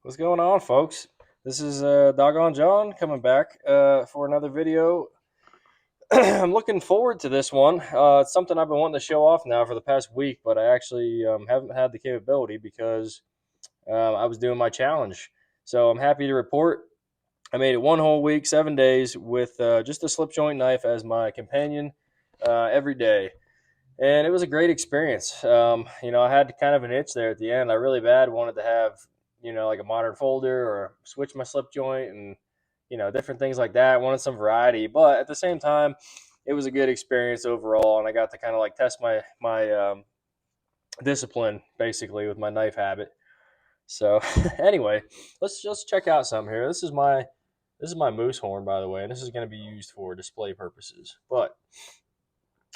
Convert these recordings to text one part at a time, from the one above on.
What's going on, folks? This is Doggone John coming back for another video. I'm looking forward to this one. It's something I've been wanting to show off now for the past week, but I actually haven't had the capability because I was doing my challenge. So I'm happy to report I made it one whole week, 7 days, with just a slip joint knife as my companion every day. And it was a great experience. I had kind of an itch there at the end. I really bad wanted to have, like a modern folder or switch my slip joint and, different things like that. I wanted some variety, but at the same time, it was a good experience overall. And I got to kind of like test my discipline basically with my knife habit. So anyway, let's just check out something here. This is my moose horn, by the way, and this is going to be used for display purposes. But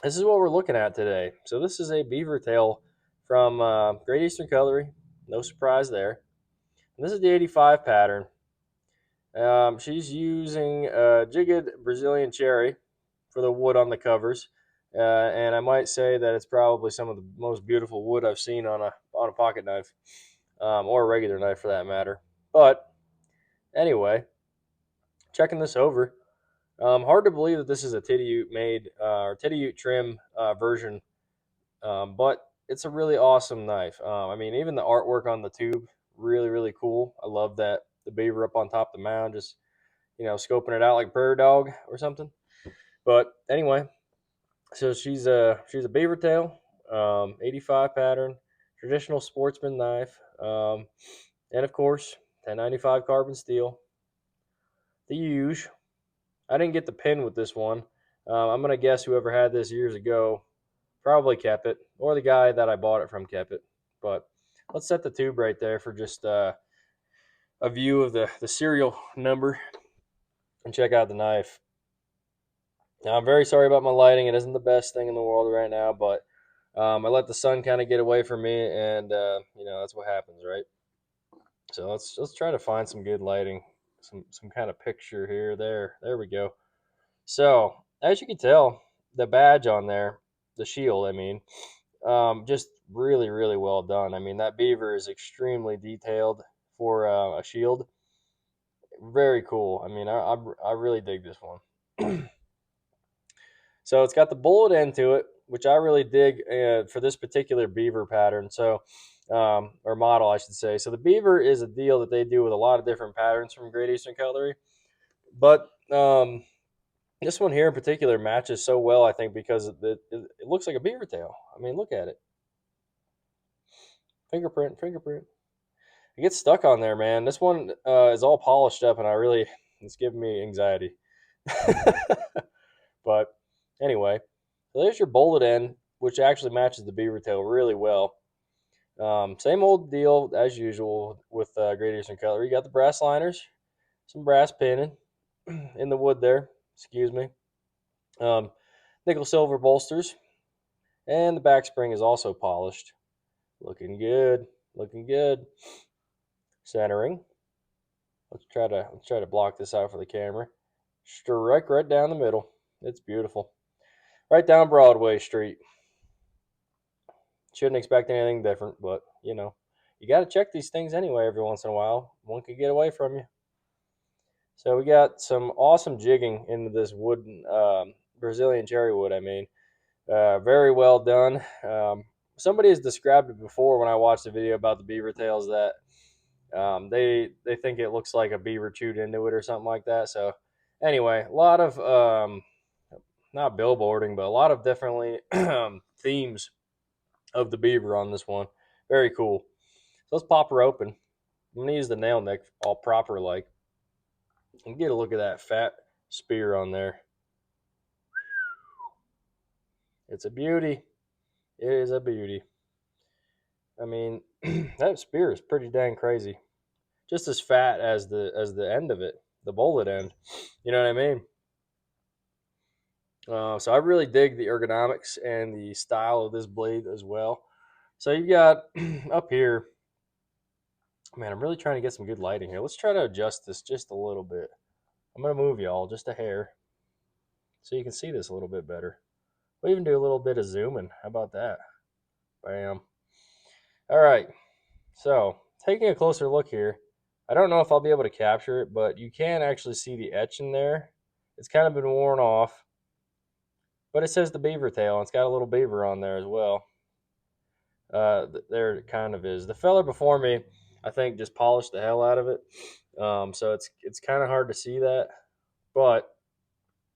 this is what we're looking at today. So this is a Beavertail from Great Eastern Cutlery. No surprise there. And this is the 85 pattern. She's using jigged Brazilian cherry for the wood on the covers. And I might say that it's probably some of the most beautiful wood I've seen on a pocket knife, or a regular knife for that matter. But anyway, checking this over, hard to believe that this is a Titty made or Titty trim version, but it's a really awesome knife. I mean, even the artwork on the tube, really, really cool. I love that the beaver up on top of the mound, just scoping it out like prairie dog or something. But anyway, so she's a beaver tail, 85 pattern, traditional sportsman knife, and of course 1095 carbon steel. The huge. I didn't get the pin with this one. I'm gonna guess whoever had this years ago probably kept it, or the guy that I bought it from kept it. But let's set the tube right there for just a view of the serial number and check out the knife. Now, I'm very sorry about my lighting. It isn't the best thing in the world right now, but I let the sun kind of get away from me, and that's what happens, right? So let's try to find some good lighting, some kind of picture here. There we go. So as you can tell, the badge on there, the shield, I mean, just really, really well done. I mean, that beaver is extremely detailed for a shield. Very cool. I mean, I really dig this one. So it's got the bullet end to it, which I really dig for this particular beaver pattern. So, or model, I should say. So the beaver is a deal that they do with a lot of different patterns from Great Eastern Cutlery, but this one here in particular matches so well, I think, because it looks like a beaver tail. I mean, look at it. Fingerprint, fingerprint. It gets stuck on there, man. This one is all polished up, and it's giving me anxiety. But anyway, so there's your bullet end, which actually matches the beaver tail really well. Same old deal as usual with Great Eastern Cutlery. You got the brass liners, some brass pinning in the wood there. Excuse me. Um, Nickel silver bolsters, and the back spring is also polished. Looking good. Looking good. Centering. Let's try to block this out for the camera. Strike right down the middle. It's beautiful. Right down Broadway Street. Shouldn't expect anything different, but you got to check these things anyway every once in a while. One could get away from you. So we got some awesome jigging into this wooden Brazilian cherry wood. I mean, very well done. Somebody has described it before when I watched the video about the beaver tails that they think it looks like a beaver chewed into it or something like that. So anyway, a lot of not billboarding, but a lot of differently themes of the beaver on this one. Very cool. So let's pop her open. I'm gonna use the nail neck all proper like, and get a look at that fat spear on there. It's a beauty. It is a beauty. I mean, that spear is pretty dang crazy. Just as fat as the end of it, the bullet end. You know what I mean? So I really dig the ergonomics and the style of this blade as well. So you got up here, man. I'm really trying to get some good lighting here. Let's try to adjust this just a little bit. I'm gonna move y'all just a hair so you can see this a little bit better. We'll even do a little bit of zooming. How about that? Bam. All right. So taking a closer look here, I don't know if I'll be able to capture it, but you can actually see the etch in there. It's kind of been worn off, but it says the Beavertail, and it's got a little beaver on there as well. There it kind of is. The fella before me, I think, just polished the hell out of it. So it's kind of hard to see that, but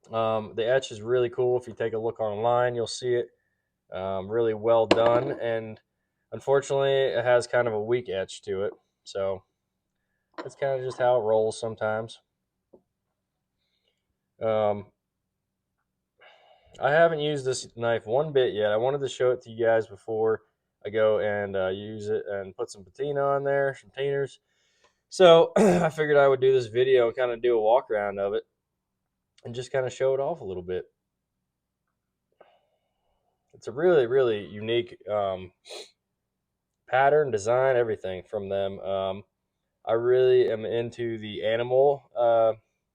the etch is really cool. If you take a look online, you'll see it. Really well done, and unfortunately, it has kind of a weak etch to it. So that's kind of just how it rolls sometimes. Um, I haven't used this knife one bit yet. I wanted to show it to you guys before I go and use it and put some patina on there, some tainers. So I figured I would do this video and kind of do a walk around of it and just kind of show it off a little bit. It's a really, really unique pattern, design, everything from them. I really am into the animal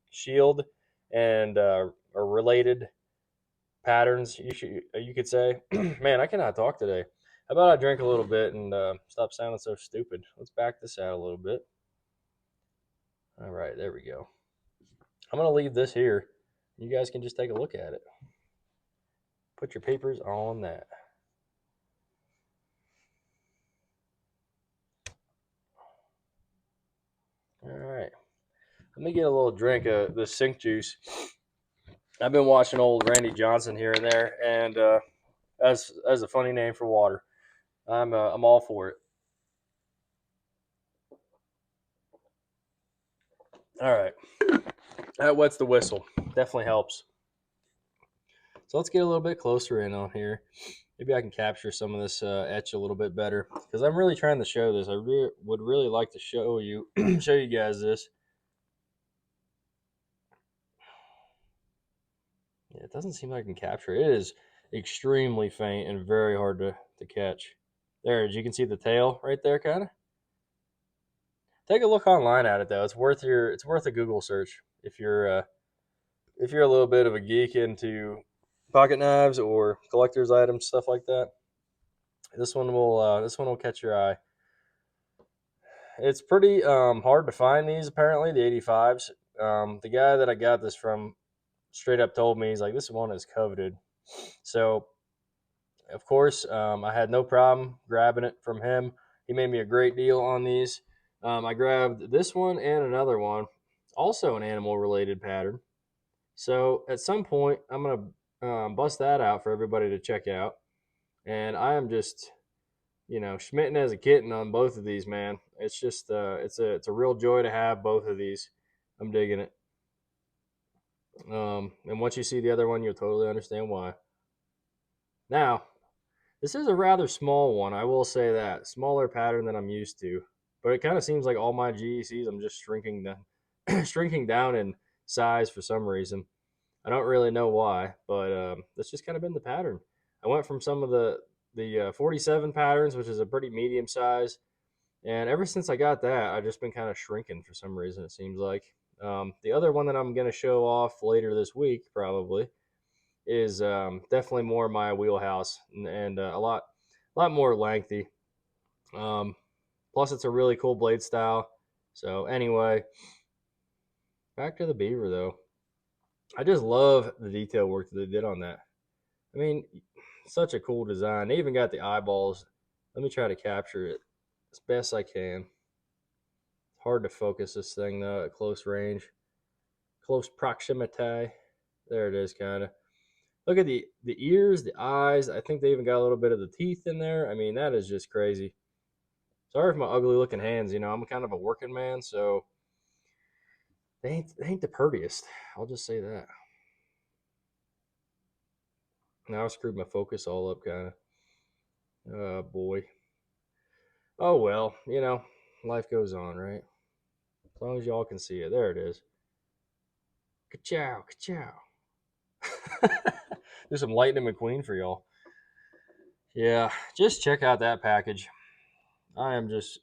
shield and or related patterns. You could say, man, I cannot talk today. How about I drink a little bit and stop sounding so stupid? Let's back this out a little bit. All right, there we go. I'm gonna leave this here. You guys can just take a look at it. Put your papers on that. All right. Let me get a little drink of the sink juice. I've been watching old Randy Johnson here and there, and as a funny name for water. I'm all for it. All right, that wets the whistle. Definitely helps. So let's get a little bit closer in on here. Maybe I can capture some of this etch a little bit better because I'm really trying to show this. I would really like to show you show you guys this. Yeah, it doesn't seem like I can capture it. It is extremely faint and very hard to catch. There, as you can see the tail right there, kind of. Take a look online at it though. It's worth a Google search if you're a little bit of a geek into pocket knives or collector's items, stuff like that. This one will catch your eye. It's pretty hard to find these. Apparently, the 85s. The guy that I got this from straight up told me, he's like, this one is coveted. So of course, I had no problem grabbing it from him. He made me a great deal on these. I grabbed this one and another one, also an animal related pattern. So at some point, I'm gonna bust that out for everybody to check out. And I am just, schmitten as a kitten on both of these, man. It's just, it's a real joy to have both of these. I'm digging it. And once you see the other one, you'll totally understand why. Now, this is a rather small one, I will say that. Smaller pattern than I'm used to. But it kind of seems like all my GECs, I'm just shrinking down in size for some reason. I don't really know why, but that's just kind of been the pattern. I went from some of the 47 patterns, which is a pretty medium size, and ever since I got that, I've just been kind of shrinking for some reason. It seems like the other one that I'm going to show off later this week, probably, is definitely more my wheelhouse and a lot more lengthy. Um, Plus, it's a really cool blade style. So anyway, back to the beaver though. I just love the detail work that they did on that. I mean, such a cool design. They even got the eyeballs. Let me try to capture it as best I can. It's hard to focus this thing though at close range, close proximity. There it is, kind of. Look at the ears, the eyes. I think they even got a little bit of the teeth in there. I mean, that is just crazy. Sorry for my ugly looking hands. I'm kind of a working man, so they ain't the prettiest. I'll just say that. Now I screwed my focus all up, kind of. Oh boy. Oh well, life goes on, right? As long as y'all can see it. There it is. Ka-chow, ka-chow. Do some Lightning McQueen for y'all. Yeah, just check out that package. I am just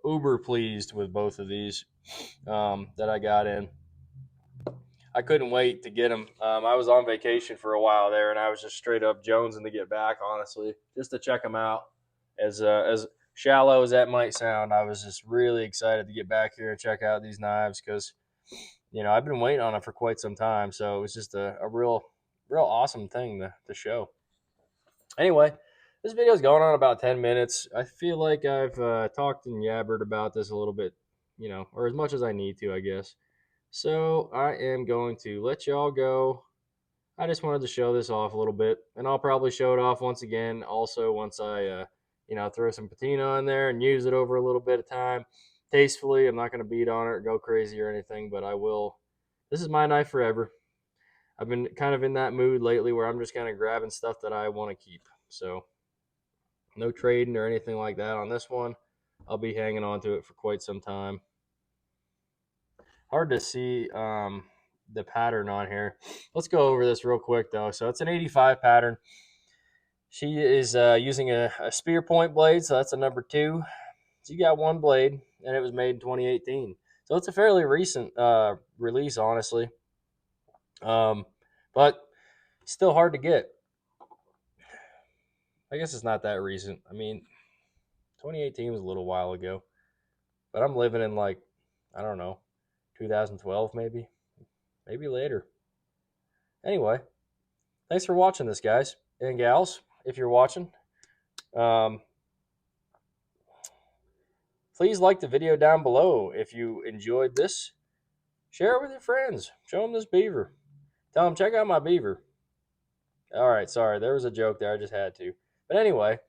uber pleased with both of these that I got in. I couldn't wait to get them. I was on vacation for a while there, and I was just straight up jonesing to get back, honestly, just to check them out. As shallow as that might sound, I was just really excited to get back here and check out these knives because, I've been waiting on them for quite some time. So it was just a real awesome thing to show. Anyway, this video is going on about 10 minutes. I feel like I've talked and yabbered about this a little bit, or as much as I need to, I guess. So I am going to let y'all go. I just wanted to show this off a little bit, and I'll probably show it off once again. Also, once I, throw some patina on there and use it over a little bit of time, tastefully. I'm not going to beat on it or go crazy or anything, but I will. This is my knife forever. I've been kind of in that mood lately where I'm just kind of grabbing stuff that I want to keep. So no trading or anything like that on this one. I'll be hanging on to it for quite some time. Hard to see the pattern on here. Let's go over this real quick though. So it's an 85 pattern. She is using a spear point blade, so that's a number 2. So you got one blade, and it was made in 2018. So it's a fairly recent release, honestly. But still hard to get. I guess it's not that recent. I mean, 2018 was a little while ago, but I'm living in I don't know, 2012 maybe later. Anyway, thanks for watching this, guys and gals. If you're watching, please like the video down below if you enjoyed this. Share it with your friends. Show them this beaver. Tell them check out my beaver. All right, sorry, there was a joke there. I just had to. But anyway,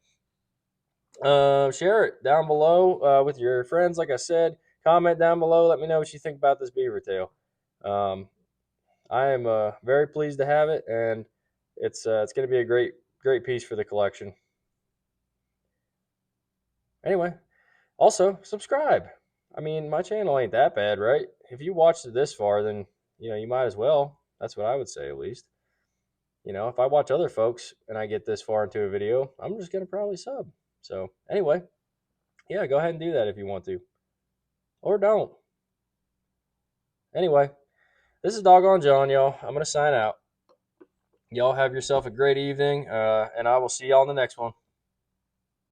share it down below with your friends. Like I said, comment down below. Let me know what you think about this Beavertail. I am very pleased to have it, and it's going to be a great piece for the collection. Anyway, also subscribe. I mean, my channel ain't that bad, right? If you watched it this far, then you might as well. That's what I would say, at least. If I watch other folks and I get this far into a video, I'm just going to probably sub. So anyway, yeah, go ahead and do that if you want to. Or don't. Anyway, this is Doggone John, y'all. I'm going to sign out. Y'all have yourself a great evening, and I will see y'all in the next one.